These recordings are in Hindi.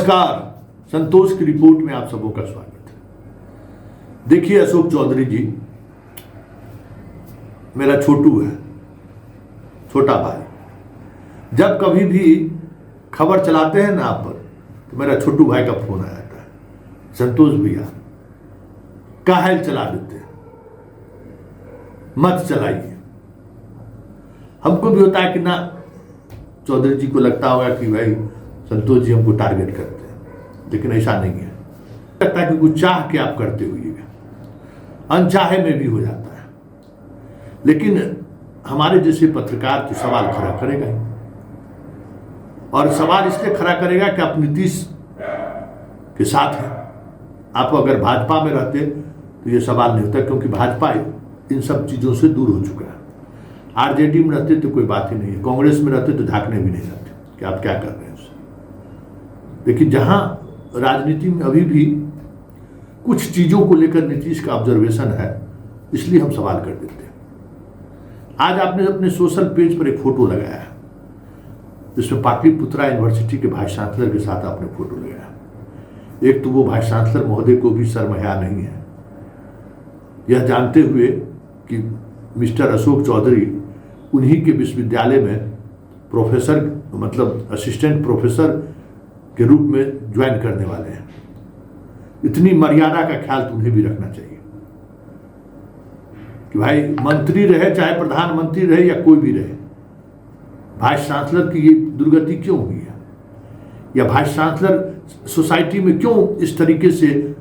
नमस्कार, संतोष की रिपोर्ट में आप सबों का स्वागत है। देखिए, अशोक चौधरी जी मेरा छोटू है, छोटा भाई। जब कभी भी खबर चलाते हैं ना आप पर, तो मेरा छोटू भाई का फोन आ जाता है, संतोष भैया काहेल चला देते हैं, मत चलाइए। हमको भी होता है कि ना, चौधरी जी को लगता होगा कि भाई संतोष जी हमको टारगेट करते हैं, लेकिन ऐसा नहीं है। लगता है कि कुछ चाह के आप करते हुए, अनचाहे में भी हो जाता है। लेकिन हमारे जैसे पत्रकार तो सवाल खड़ा करेगा ही, और सवाल इसलिए खड़ा करेगा कि आप नीतीश के साथ हैं। आप अगर भाजपा में रहते तो ये सवाल नहीं होता, क्योंकि भाजपा इन सब चीज़ों से दूर हो चुका है। आरजेडी में रहते तो कोई बात ही नहीं है, कांग्रेस में रहते तो झांकने भी नहीं जाते कि आप क्या कर रहे हैं उससे। लेकिन जहां राजनीति में अभी भी कुछ चीज़ों को लेकर नीतीश का ऑब्जर्वेशन है, इसलिए हम सवाल कर देते हैं। आज आपने अपने सोशल पेज पर एक फोटो लगाया है, जिसमें पाटलिपुत्रा यूनिवर्सिटी के वाइस चांसलर के साथ आपने फोटो लगाया। एक तो वो वाइस चांसलर महोदय को भी शर्म हया नहीं है, यह जानते हुए कि मिस्टर अशोक चौधरी उन्हीं के विश्वविद्यालय में प्रोफेसर, मतलब असिस्टेंट प्रोफेसर के रूप में ज्वाइन करने वाले हैं। इतनी मर्यादा का ख्याल तो उन्हें भी रखना चाहिए कि भाई मंत्री रहे, चाहे प्रधानमंत्री रहे या कोई भी रहे, वाइस चांसलर की ये दुर्गति क्यों हुई है, या वाइस चांसलर सोसाइटी में क्यों इस तरीके से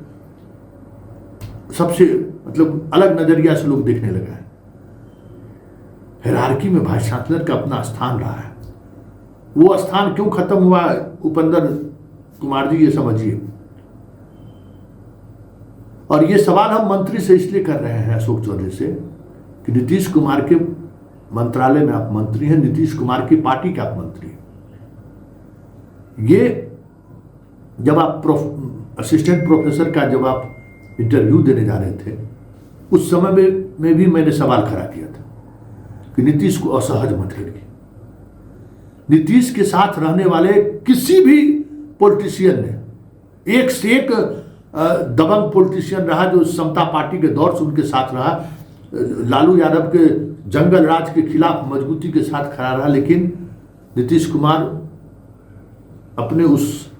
सबसे मतलब अलग नजरिया से लोग देखने लगा है। हायरार्की में वाइस चांसलर का अपना स्थान रहा है, वो स्थान क्यों खत्म हुआ, उपेंद्र कुमार जी ये समझिए। और ये सवाल हम मंत्री से इसलिए कर रहे हैं, अशोक चौधरी से, कि नीतीश कुमार के मंत्रालय में आप मंत्री हैं, नीतीश कुमार की पार्टी के आप मंत्री हैं। ये जब आप असिस्टेंट प्रोफेसर का जब आप इंटरव्यू देने जा रहे थे, उस समय में भी मैंने सवाल खड़ा किया था कि नीतीश को असहज मत करिए। नीतीश के साथ रहने वाले किसी भी पॉलिटिशियन ने, एक से एक दबंग पॉलिटिशियन रहा जो समता पार्टी के दौर से उनके साथ रहा, लालू यादव के जंगल राज के खिलाफ मजबूती के साथ खड़ा रहा, लेकिन नीतीश कुमार अपने उस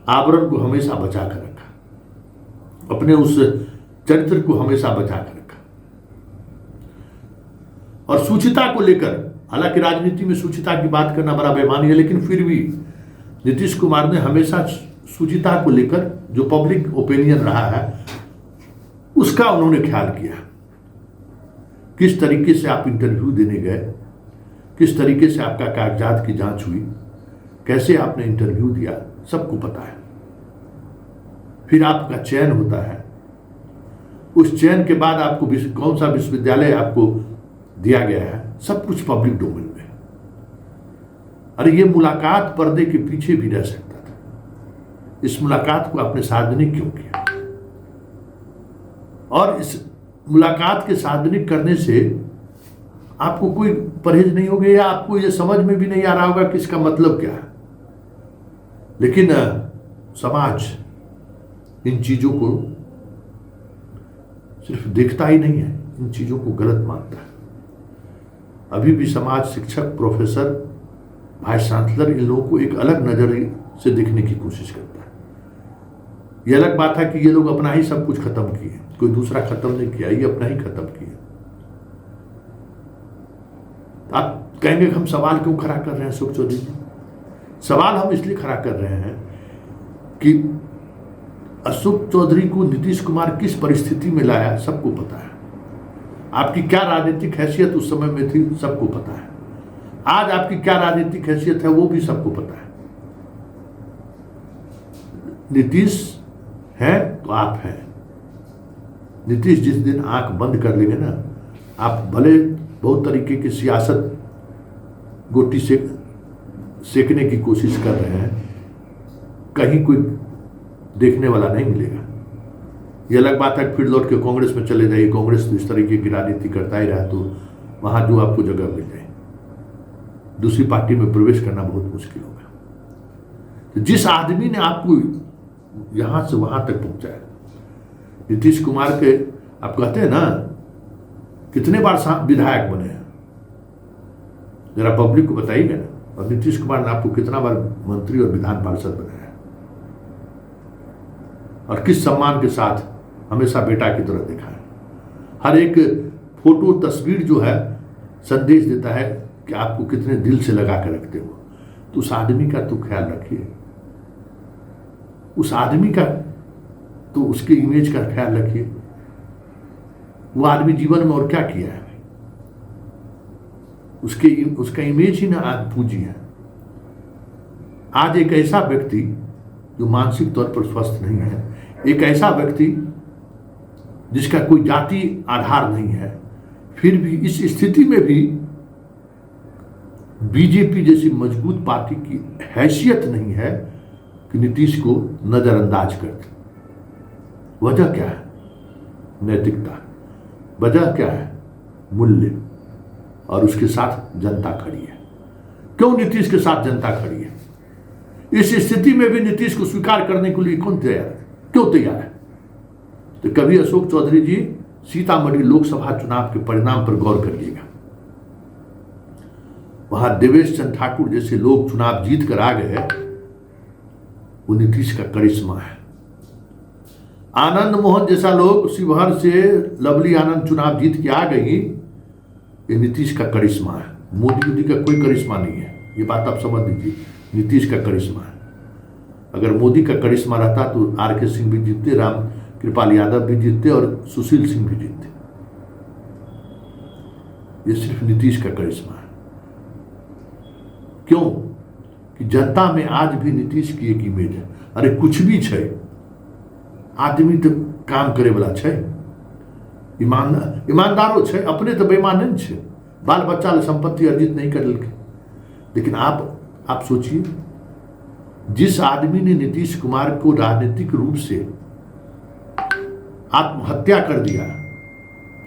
आवरण को हमेशा बचा कर रखा, अपने उस चरित्र को हमेशा बचा कर रखा। और सूचिता को लेकर, हालांकि राजनीति में सूचिता की बात करना बड़ा बेईमानी है, लेकिन फिर भी नीतीश कुमार ने हमेशा सूचिता को लेकर जो पब्लिक ओपिनियन रहा है उसका उन्होंने ख्याल किया। किस तरीके से आप इंटरव्यू देने गए, किस तरीके से आपका कागजात की जांच हुई, कैसे आपने इंटरव्यू दिया, सबको पता है। फिर आपका चयन होता है, उस चयन के बाद आपको कौन सा विश्वविद्यालय आपको दिया गया है, सब कुछ पब्लिक डोमेन में। अरे ये मुलाकात पर्दे के पीछे भी रह सकता था, इस मुलाकात को आपने सार्वजनिक क्यों किया? और इस मुलाकात के सार्वजनिक करने से आपको कोई परहेज नहीं होगा, या आपको ये समझ में भी नहीं आ रहा होगा कि इसका मतलब क्या है। लेकिन समाज इन चीजों को सिर्फ देखता ही नहीं है, इन चीजों को गलत मानता है। अभी भी समाज शिक्षक, प्रोफेसर, वाइस चांसलर इन लोगों को एक अलग नजरिए से देखने की कोशिश करता है। ये अलग बात है कि ये लोग अपना ही सब कुछ खत्म किए, कोई दूसरा खत्म नहीं किया, ये अपना ही खत्म किया। आप कहेंगे कि हम सवाल क्यों खड़ा कर रहे हैं अशोक चौधरी जी? सवाल हम इसलिए खड़ा कर रहे हैं कि अशोक चौधरी को नीतीश कुमार किस परिस्थिति में लाया, सबको पता है। आपकी क्या राजनीतिक हैसियत उस समय में थी, सबको पता है। आज आपकी क्या राजनीतिक हैसियत है, वो भी सबको पता है। नीतीश है तो आप हैं। नीतीश जिस दिन आंख बंद कर लेंगे ना, आप भले बहुत तरीके की सियासत गोटी से सेकने की कोशिश कर रहे हैं, कहीं कोई देखने वाला नहीं मिलेगा। ये अलग बात है, फिर लौट के कांग्रेस में चले जाइए, कांग्रेस तो इस तरीके की राजनीति करता ही रहा, तो वहां जो आपको जगह मिल जाए, दूसरी पार्टी में प्रवेश करना बहुत मुश्किल होगा। जिस आदमी ने आपको यहां से वहां तक पहुंचाया, नीतीश कुमार के आप कहते हैं ना कितने बार विधायक बने हैं, जरा पब्लिक को बताइएगा ना। और नीतीश कुमार ने आपको कितना बार मंत्री और विधान पार्षद बनाया, और किस सम्मान के साथ हमेशा बेटा की तरह देखा है। हर एक फोटो तस्वीर जो है संदेश देता है कि आपको कितने दिल से लगा कर रखते हो। तो उस आदमी का तो ख्याल रखिए, उस आदमी का तो उसके इमेज का ख्याल रखिए। वो आदमी जीवन में और क्या किया है, उसका इमेज ही ना आज पूंजी है। आज एक ऐसा व्यक्ति जो मानसिक तौर पर स्वस्थ नहीं है, एक ऐसा व्यक्ति जिसका कोई जाति आधार नहीं है, फिर भी इस स्थिति में भी बीजेपी जैसी मजबूत पार्टी की हैसियत नहीं है कि नीतीश को नजरअंदाज कर दे। वजह क्या है? नैतिकता। वजह क्या है? मूल्य। और उसके साथ जनता खड़ी है। क्यों नीतीश के साथ जनता खड़ी है? इस स्थिति में भी नीतीश को स्वीकार करने के लिए कौन तैयार है? क्यों तैयार है? तो कभी अशोक चौधरी जी सीतामढ़ी लोकसभा चुनाव के परिणाम पर गौर करिएगा। वहां देवेश चंद्र ठाकुर जैसे लोग चुनाव जीत कर आ गए, वो नीतीश का करिश्मा है। आनंद मोहन जैसा लोग शिवहर से लवली आनंद चुनाव जीत के आ गई, ये नीतीश का करिश्मा है। मोदी का कोई करिश्मा नहीं है, ये बात आप समझ लीजिए। नीतीश का करिश्मा है। अगर मोदी का करिश्मा रहता तो आर.के. सिंह भी जीतते, राम कृपाल यादव भी जीतते और सुशील सिंह भी जीतते। ये सिर्फ नीतीश का करिश्मा है। क्यों? कि जनता में आज भी नीतीश की एक इमेज है। अरे कुछ भी छे, आदमी तो काम करे वाला छे, ईमानदारो छे, अपने तो बेईमान नहीं छे, बाल बच्चा ले संपत्ति अर्जित नहीं कर लेके। लेकिन आप सोचिए, जिस आदमी ने नीतीश कुमार को राजनीतिक रूप से आत्महत्या कर दिया,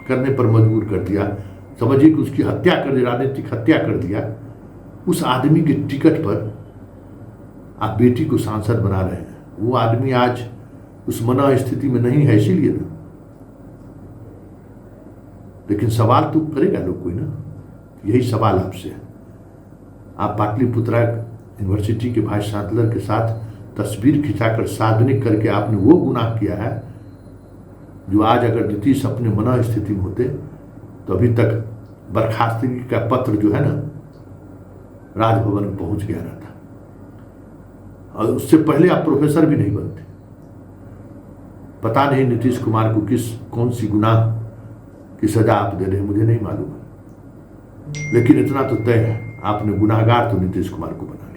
करने पर मजबूर कर दिया, समझिए कि उसकी हत्या कर दी, राजनीतिक हत्या कर दिया, उस आदमी के टिकट पर आप बेटी को सांसद बना रहे हैं। वो आदमी आज उस मना स्थिति में नहीं है, इसीलिए ना। लेकिन सवाल तो करेगा लोग कोई ना। यही सवाल आपसे है। आप पाटलिपुत्रा यूनिवर्सिटी के वाइस चांसलर के साथ तस्वीर खिंचाकर सार्वजनिक करके आपने वो गुनाह किया है जो आज अगर नीतीश अपने मना स्थिति में होते तो अभी तक बर्खास्तगी का पत्र जो है ना राजभवन में पहुंच गया रहता, और उससे पहले आप प्रोफेसर भी नहीं बनते। पता नहीं नीतीश कुमार को कौन सी गुनाह की सजा आप दे रहे हैं, मुझे नहीं मालूम। लेकिन इतना तो तय है, आपने गुनाहगार तो नीतीश कुमार को बना।